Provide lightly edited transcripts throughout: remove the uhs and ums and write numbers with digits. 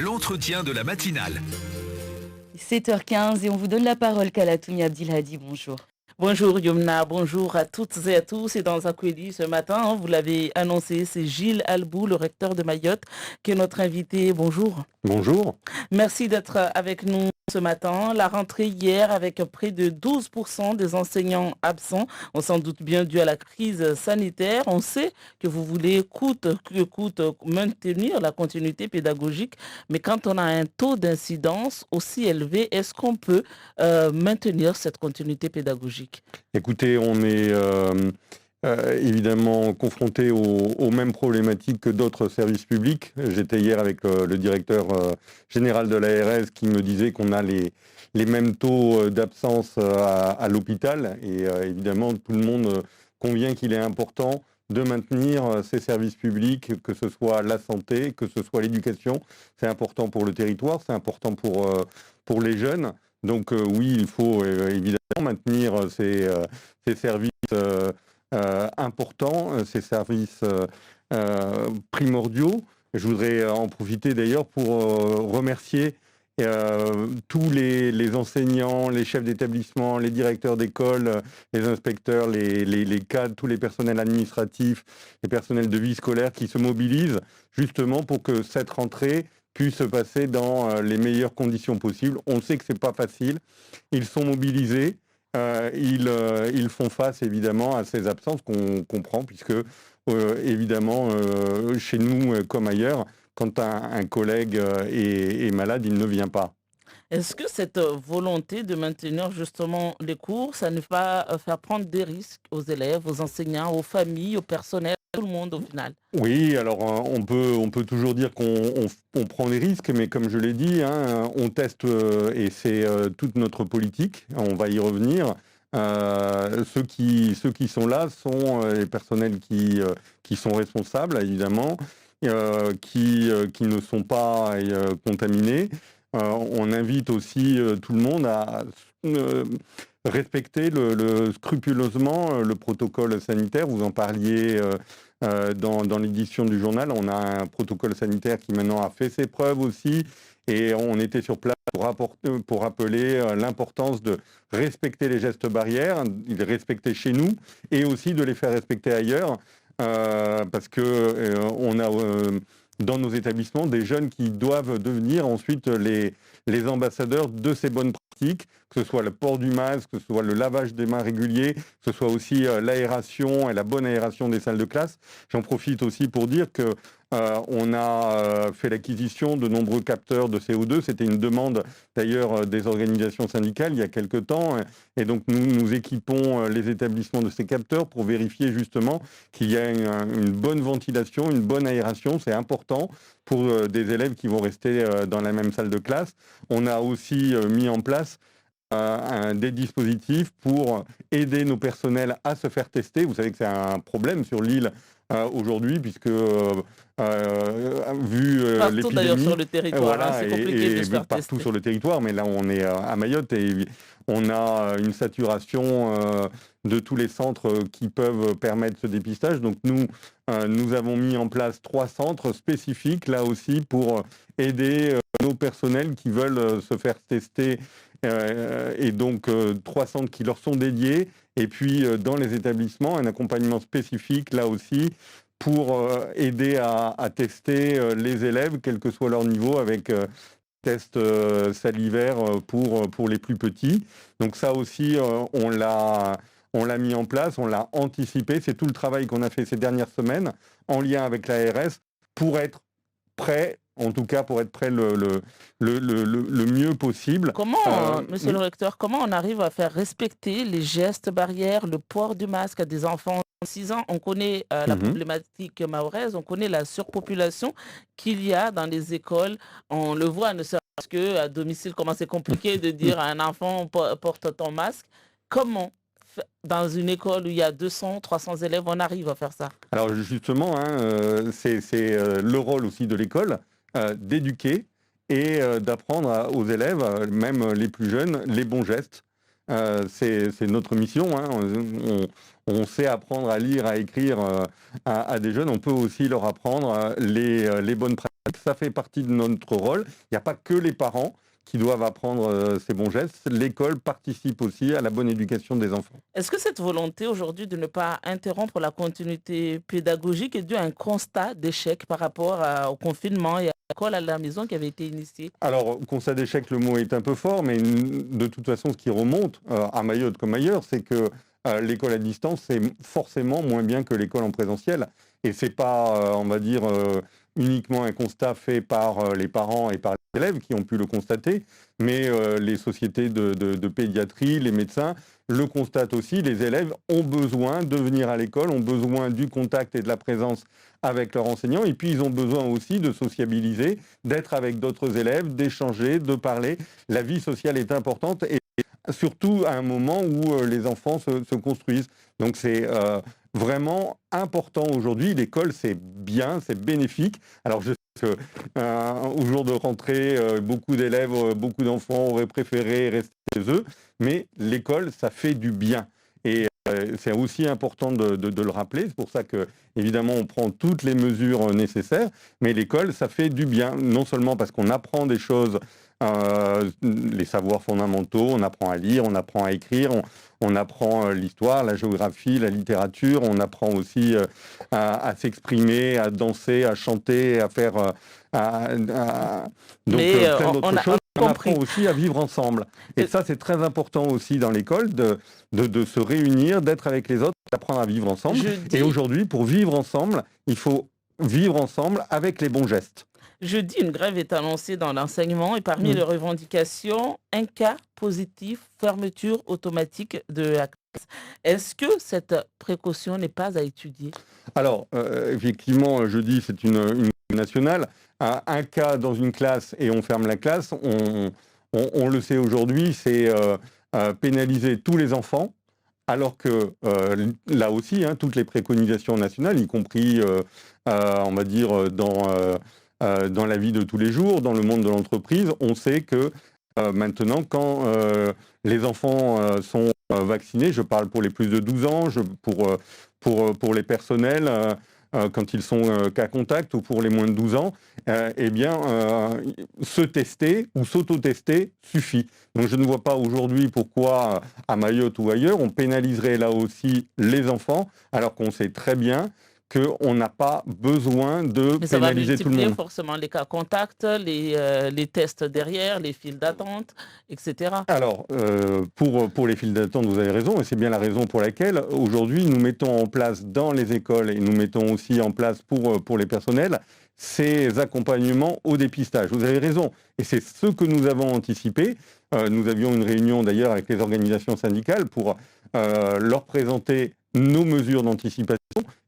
L'entretien de la matinale. 7h15 et on vous donne la parole, Kalatouni Abdilhadi, bonjour. Bonjour Yomna, bonjour à toutes et à tous. Et dans Akweli ce matin, vous l'avez annoncé, c'est Gilles Albou, le recteur de Mayotte, qui est notre invité. Bonjour. Bonjour. Merci d'être avec nous ce matin. La rentrée hier avec près de 12% des enseignants absents, on s'en doute bien dû à la crise sanitaire. On sait que vous voulez coûte que coûte maintenir la continuité pédagogique, mais quand on a un taux d'incidence aussi élevé, est-ce qu'on peut maintenir cette continuité pédagogique? Écoutez, on est évidemment confronté aux mêmes problématiques que d'autres services publics. J'étais hier avec le directeur général de l'ARS qui me disait qu'on a les mêmes taux d'absence à l'hôpital. Et évidemment, tout le monde convient qu'il est important de maintenir ces services publics, que ce soit la santé, que ce soit l'éducation. C'est important pour le territoire, c'est important pour les jeunes. Donc oui, il faut évidemment maintenir ces services importants, ces services primordiaux. Je voudrais en profiter d'ailleurs pour remercier tous les enseignants, les chefs d'établissement, les directeurs d'école, les inspecteurs, les cadres, tous les personnels administratifs, les personnels de vie scolaire qui se mobilisent justement pour que cette rentrée puisse se passer dans les meilleures conditions possibles. On sait que c'est pas facile. Ils sont mobilisés. Ils font face évidemment à ces absences qu'on comprend puisque évidemment chez nous comme ailleurs, quand un collègue est malade, il ne vient pas. Est-ce que cette volonté de maintenir justement les cours, ça ne va faire prendre des risques aux élèves, aux enseignants, aux familles, au personnel, à tout le monde au final? Oui, alors on peut toujours dire qu'on prend des risques, mais comme je l'ai dit, on teste et c'est toute notre politique, on va y revenir. Ceux qui sont là sont les personnels qui sont responsables, évidemment, qui ne sont pas contaminés. On invite aussi tout le monde à respecter scrupuleusement le protocole sanitaire. Vous en parliez dans l'édition du journal. On a un protocole sanitaire qui maintenant a fait ses preuves aussi. Et on était sur place pour rappeler l'importance de respecter les gestes barrières, de les respecter chez nous et aussi de les faire respecter ailleurs. Parce que on a dans nos établissements des jeunes qui doivent devenir ensuite les ambassadeurs de ces bonnes pratiques, que ce soit le port du masque, que ce soit le lavage des mains régulier, que ce soit aussi l'aération et la bonne aération des salles de classe. J'en profite aussi pour dire que on a fait l'acquisition de nombreux capteurs de CO2. C'était une demande d'ailleurs des organisations syndicales il y a quelque temps. Et donc nous équipons les établissements de ces capteurs pour vérifier justement qu'il y a une bonne ventilation, une bonne aération. C'est important pour des élèves qui vont rester dans la même salle de classe. On a aussi mis en place des dispositifs pour aider nos personnels à se faire tester. Vous savez que c'est un problème sur l'île aujourd'hui, puisque vu Partout d'ailleurs l'épidémie, sur le territoire, voilà, c'est compliqué de se faire partout tester. sur le territoire, mais là on est à Mayotte et on a une saturation de tous les centres qui peuvent permettre ce dépistage. Donc nous avons mis en place 3 centres spécifiques là aussi pour aider nos personnels qui veulent se faire tester et donc 3 centres qui leur sont dédiés. Et puis dans les établissements, un accompagnement spécifique là aussi pour aider à tester les élèves, quel que soit leur niveau, avec tests salivaires pour les plus petits. Donc ça aussi, on l'a mis en place, on l'a anticipé. C'est tout le travail qu'on a fait ces dernières semaines en lien avec l'ARS pour être prêt, en tout cas pour être prêt le mieux possible. Comment, monsieur le recteur, comment on arrive à faire respecter les gestes barrières, le port du masque à des enfants de 6 ans? On connaît la problématique mahoraise, on connaît la surpopulation qu'il y a dans les écoles. On le voit, ne serait-ce qu'à domicile, comment c'est compliqué de dire à un enfant porte ton masque. Comment, dans une école où il y a 200, 300 élèves, on arrive à faire ça? Alors justement, c'est le rôle aussi de l'école d'éduquer et d'apprendre aux élèves, même les plus jeunes, les bons gestes. C'est notre mission. On sait apprendre à lire, à écrire à des jeunes. On peut aussi leur apprendre les bonnes pratiques ça fait partie de notre rôle. Il n'y a pas que les parents qui doivent apprendre ces bons gestes. L'école participe aussi à la bonne éducation des enfants. Est-ce que cette volonté aujourd'hui de ne pas interrompre la continuité pédagogique est due à un constat d'échec par rapport au confinement et à l'école à la maison qui avait été initié? Alors, constat d'échec, le mot est un peu fort, mais de toute façon, ce qui remonte à Mayotte comme ailleurs, c'est que l'école à distance, c'est forcément moins bien que l'école en présentiel. Et c'est pas, on va dire, uniquement un constat fait par les parents et par les élèves qui ont pu le constater, mais les sociétés de pédiatrie, les médecins le constatent aussi. Les élèves ont besoin de venir à l'école, ont besoin du contact et de la présence avec leurs enseignants, et puis ils ont besoin aussi de sociabiliser, d'être avec d'autres élèves, d'échanger, de parler. La vie sociale est importante, et surtout à un moment où les enfants se construisent. Donc c'est vraiment important aujourd'hui. L'école, c'est bien, c'est bénéfique. Alors je sais qu'au jour de rentrée, beaucoup d'élèves, beaucoup d'enfants auraient préféré rester chez eux, mais l'école, ça fait du bien. Et c'est aussi important de le rappeler. C'est pour ça que, évidemment, on prend toutes les mesures nécessaires, mais l'école, ça fait du bien. Non seulement parce qu'on apprend des choses, les savoirs fondamentaux, on apprend à lire, on apprend à écrire, on apprend l'histoire, la géographie, la littérature, on apprend aussi à s'exprimer, à danser, à chanter, à faire plein d'autres choses. On apprend aussi à vivre ensemble. Et ça, c'est très important aussi dans l'école, de se réunir, d'être avec les autres, d'apprendre à vivre ensemble. Et aujourd'hui, pour vivre ensemble, il faut vivre ensemble avec les bons gestes. Jeudi, une grève est annoncée dans l'enseignement et parmi les revendications, un cas positif, fermeture automatique de la classe. Est-ce que cette précaution n'est pas à étudier? Alors, effectivement, jeudi, c'est une nationale. Un cas dans une classe et on ferme la classe, on le sait aujourd'hui, c'est pénaliser tous les enfants, alors que là aussi, toutes les préconisations nationales, y compris, on va dire, dans la vie de tous les jours, dans le monde de l'entreprise, on sait que maintenant, quand les enfants sont vaccinés, je parle pour les plus de 12 ans, pour les personnels, quand ils sont cas contact, ou pour les moins de 12 ans, se tester ou s'auto-tester suffit. Donc je ne vois pas aujourd'hui pourquoi à Mayotte ou ailleurs, on pénaliserait là aussi les enfants, alors qu'on sait très bien qu'on n'a pas besoin de Mais ça pénaliser tout le monde. forcément les cas contacts, les tests derrière, les files d'attente, etc. Alors, pour les files d'attente, vous avez raison, et c'est bien la raison pour laquelle aujourd'hui nous mettons en place dans les écoles, et nous mettons aussi en place pour les personnels, ces accompagnements au dépistage. Vous avez raison, et c'est ce que nous avons anticipé. Nous avions une réunion d'ailleurs avec les organisations syndicales pour leur présenter nos mesures d'anticipation,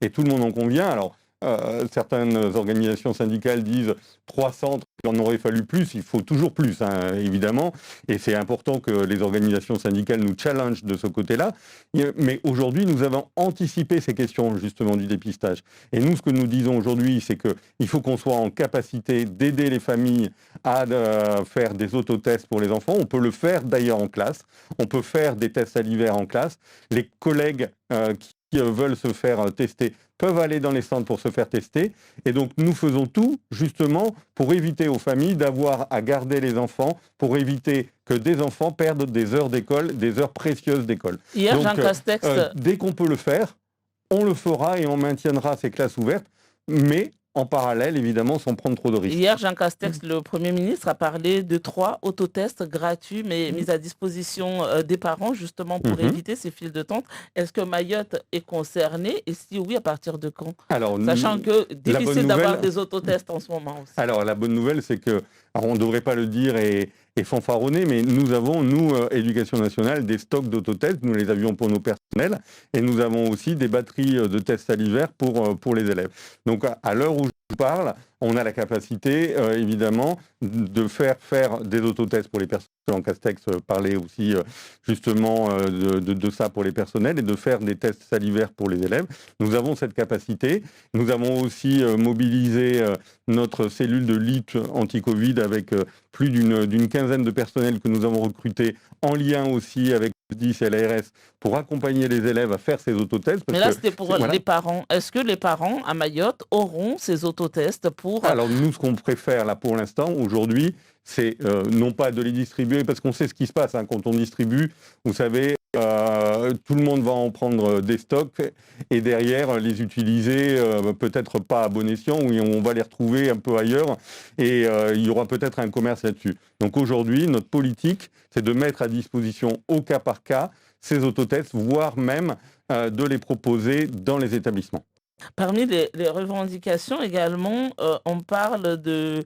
et tout le monde en convient. Alors, certaines organisations syndicales disent 300, il en aurait fallu plus, il faut toujours plus, évidemment, et c'est important que les organisations syndicales nous challengent de ce côté-là, mais aujourd'hui, nous avons anticipé ces questions, justement, du dépistage. Et nous, ce que nous disons aujourd'hui, c'est qu'il faut qu'on soit en capacité d'aider les familles à faire des autotests pour les enfants. On peut le faire, d'ailleurs, en classe. On peut faire des tests salivaires en classe. Les collègues qui veulent se faire tester peuvent aller dans les centres pour se faire tester. Et donc, nous faisons tout, justement, pour éviter aux familles d'avoir à garder les enfants, pour éviter que des enfants perdent des heures d'école, des heures précieuses d'école. Hier, donc, Jean Castex... dès qu'on peut le faire, on le fera et on maintiendra ces classes ouvertes, mais en parallèle, évidemment, sans prendre trop de risques. Hier, Jean Castex, le Premier ministre, a parlé de 3 autotests gratuits, mais mis à disposition des parents, justement, pour éviter ces files de tente. Est-ce que Mayotte est concernée? Et si oui, à partir de quand? Alors, sachant que difficile d'avoir des autotests en ce moment aussi. Alors, la bonne nouvelle, c'est que, on ne devrait pas le dire et fanfaronner, mais nous avons, Éducation nationale, des stocks d'autotests. Nous les avions pour nos personnels, et nous avons aussi des batteries de tests salivaires pour les élèves. Donc, à l'heure où je parle, on a la capacité, évidemment, de faire des autotests pour les personnels. Jean Castex parlait aussi, justement, de ça pour les personnels, et de faire des tests salivaires pour les élèves. Nous avons cette capacité. Nous avons aussi mobilisé notre cellule de lutte anti-Covid avec plus d'une quinzaine de personnels que nous avons recrutés, en lien aussi avec 10 et l'ARS pour accompagner les élèves à faire ces autotests. Mais là, c'était pour les parents. Est-ce que les parents à Mayotte auront ces autotests pour... Alors nous, ce qu'on préfère là pour l'instant, aujourd'hui, c'est non pas de les distribuer, parce qu'on sait ce qui se passe quand on distribue. Vous savez, tout le monde va en prendre des stocks et derrière les utiliser, peut-être pas à bon escient, où on va les retrouver un peu ailleurs et il y aura peut-être un commerce là-dessus. Donc aujourd'hui, notre politique, c'est de mettre à disposition au cas par cas ces autotests, voire même de les proposer dans les établissements. Parmi les revendications également, on parle de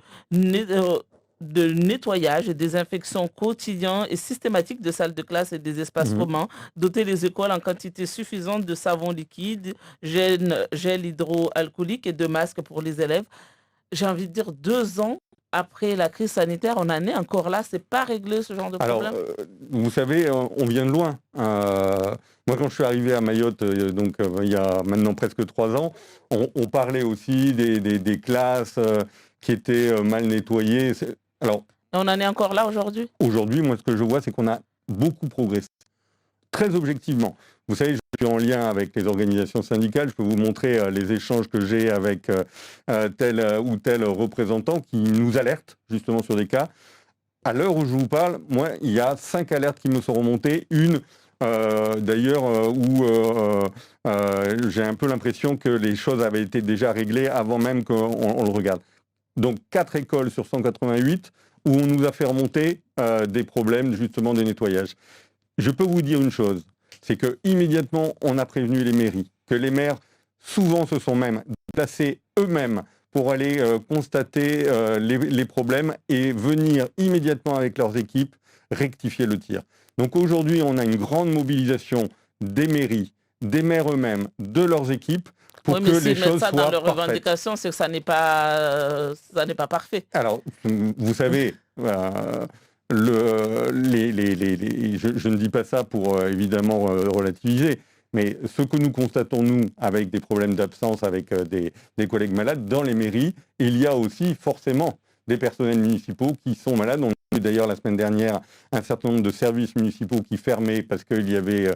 nettoyage et désinfection quotidien et systématique de salles de classe et des espaces communs, doter les écoles en quantité suffisante de savon liquide, gel hydroalcoolique et de masques pour les élèves. J'ai envie de dire 2 ans après la crise sanitaire, on en est encore là, c'est pas réglé ce genre de problème. Alors, vous savez, on vient de loin. Moi, quand je suis arrivé à Mayotte, il y a maintenant presque 3 ans, on parlait aussi des classes qui étaient mal nettoyées. Alors, et on en est encore là aujourd'hui? Aujourd'hui, moi, ce que je vois, c'est qu'on a beaucoup progressé, très objectivement. Vous savez, je suis en lien avec les organisations syndicales. Je peux vous montrer les échanges que j'ai avec tel ou tel représentant qui nous alerte justement sur des cas. À l'heure où je vous parle, moi, il y a 5 alertes qui me sont remontées. Une, d'ailleurs, où j'ai un peu l'impression que les choses avaient été déjà réglées avant même qu'on le regarde. Donc 4 écoles sur 188 où on nous a fait remonter des problèmes justement de nettoyage. Je peux vous dire une chose, c'est que immédiatement on a prévenu les mairies, que les maires souvent se sont même déplacés eux-mêmes pour aller constater les problèmes et venir immédiatement avec leurs équipes rectifier le tir. Donc aujourd'hui on a une grande mobilisation des mairies, des maires eux-mêmes, de leurs équipes, pour que les choses soient dans leurs parfaites. revendications, c'est que ça n'est pas parfait. Alors, vous savez, je ne dis pas ça pour évidemment relativiser, mais ce que nous constatons, nous, avec des problèmes d'absence, avec des collègues malades, dans les mairies, il y a aussi forcément des personnels municipaux qui sont malades. On a eu d'ailleurs la semaine dernière un certain nombre de services municipaux qui fermaient parce qu'il y avait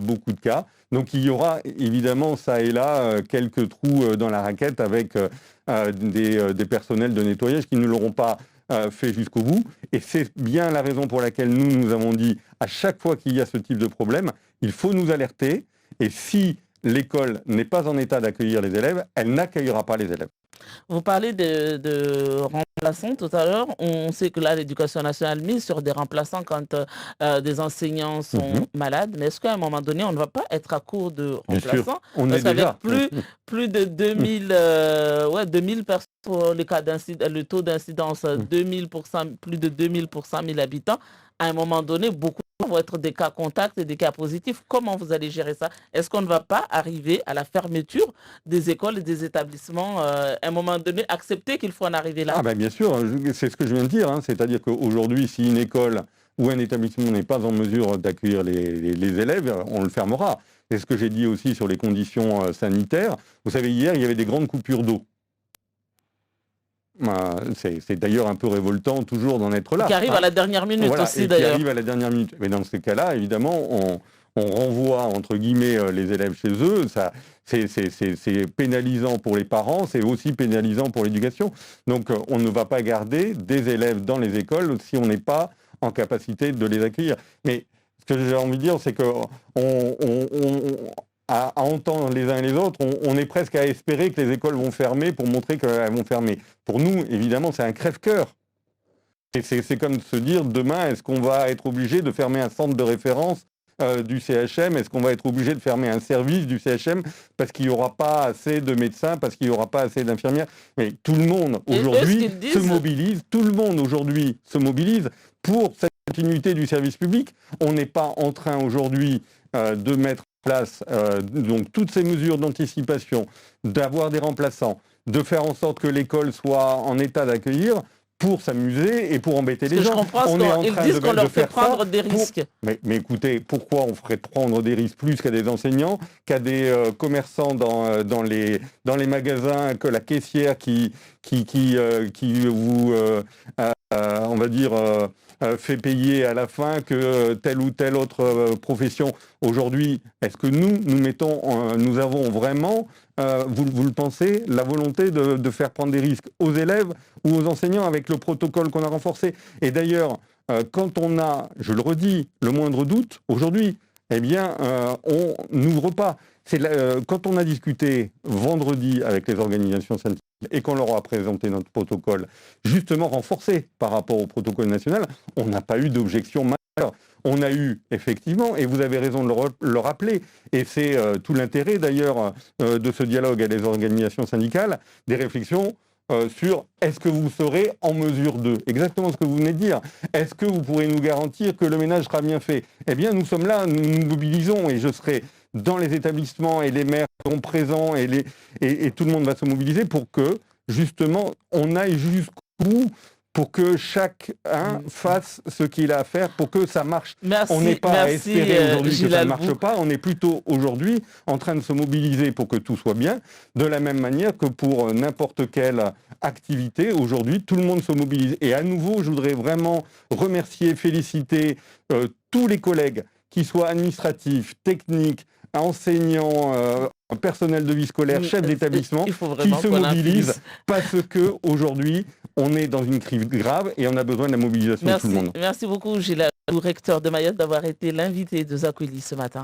beaucoup de cas. Donc il y aura évidemment ça et là quelques trous dans la raquette avec des personnels de nettoyage qui ne l'auront pas fait jusqu'au bout. Et c'est bien la raison pour laquelle nous avons dit à chaque fois qu'il y a ce type de problème, il faut nous alerter. Et si l'école n'est pas en état d'accueillir les élèves, elle n'accueillera pas les élèves. Vous parlez de remplaçants tout à l'heure. On sait que là, l'éducation nationale mise sur des remplaçants quand des enseignants sont malades. Mais est-ce qu'à un moment donné, on ne va pas être à court de remplaçants? On Parce est qu'avec déjà. plus de 2000 personnes pour le taux d'incidence, 2000%, plus de 2000 pour 100 000 habitants, à un moment donné, beaucoup vont être des cas contacts et des cas positifs. Comment vous allez gérer ça? Est-ce qu'on ne va pas arriver à la fermeture des écoles et des établissements à un moment donné, accepter qu'il faut en arriver là? Bien sûr, c'est ce que je viens de dire. C'est-à-dire qu'aujourd'hui, si une école ou un établissement n'est pas en mesure d'accueillir les élèves, on le fermera. C'est ce que j'ai dit aussi sur les conditions sanitaires. Vous savez, hier, il y avait des grandes coupures d'eau. C'est d'ailleurs un peu révoltant toujours d'en être là. Qui arrive à la dernière minute aussi, d'ailleurs. Qui arrive à la dernière minute. Mais dans ces cas-là, évidemment, on renvoie, entre guillemets, les élèves chez eux. C'est pénalisant pour les parents, c'est aussi pénalisant pour l'éducation. Donc, on ne va pas garder des élèves dans les écoles si on n'est pas en capacité de les accueillir. Mais ce que j'ai envie de dire, c'est que à entendre les uns et les autres, on est presque à espérer que les écoles vont fermer pour montrer qu'elles vont fermer. Pour nous, évidemment, c'est un crève-cœur. C'est comme se dire, demain, est-ce qu'on va être obligé de fermer un centre de référence du CHM? Est-ce qu'on va être obligé de fermer un service du CHM parce qu'il n'y aura pas assez de médecins, parce qu'il n'y aura pas assez d'infirmières? Mais tout le monde aujourd'hui se mobilise. Tout le monde aujourd'hui se mobilise pour cette continuité du service public. On n'est pas en train aujourd'hui de mettre en place donc toutes ces mesures d'anticipation, d'avoir des remplaçants, de faire en sorte que l'école soit en état d'accueillir pour s'amuser et pour embêter les gens. Je comprends ils disent qu'on leur fait prendre des risques. Mais écoutez, pourquoi on ferait prendre des risques plus qu'à des enseignants, qu'à des commerçants dans les magasins, que la caissière qui vous on va dire, fait payer à la fin que telle ou telle autre profession. Aujourd'hui, est-ce que nous avons vraiment, vous le pensez, la volonté de faire prendre des risques aux élèves ou aux enseignants avec le protocole qu'on a renforcé? Et d'ailleurs, quand on a, je le redis, le moindre doute, aujourd'hui, eh bien, on n'ouvre pas. Quand on a discuté vendredi avec les organisations syndicales et qu'on leur a présenté notre protocole, justement renforcé par rapport au protocole national, on n'a pas eu d'objection majeure. On a eu, effectivement, et vous avez raison de le rappeler, et c'est tout l'intérêt d'ailleurs de ce dialogue avec les organisations syndicales, des réflexions sur est-ce que vous serez en mesure de, exactement ce que vous venez de dire, est-ce que vous pourrez nous garantir que le ménage sera bien fait? Eh bien, nous sommes là, nous nous mobilisons, et je serai dans les établissements, et les maires seront présents, et tout le monde va se mobiliser pour que, justement, on aille jusqu'au bout, pour que chacun fasse ce qu'il a à faire pour que ça marche. On n'est pas à espérer aujourd'hui que ça ne marche pas, on est plutôt aujourd'hui en train de se mobiliser pour que tout soit bien, de la même manière que pour n'importe quelle activité. Aujourd'hui, tout le monde se mobilise. Et à nouveau, je voudrais vraiment remercier, féliciter tous les collègues, qu'ils soient administratifs, techniques, enseignants, personnel de vie scolaire, chefs d'établissement, qui se mobilisent parce qu'aujourd'hui, on est dans une crise grave et on a besoin de la mobilisation de tout le monde. Merci beaucoup, Gilles, recteur de Mayotte, d'avoir été l'invité de Zakweli ce matin.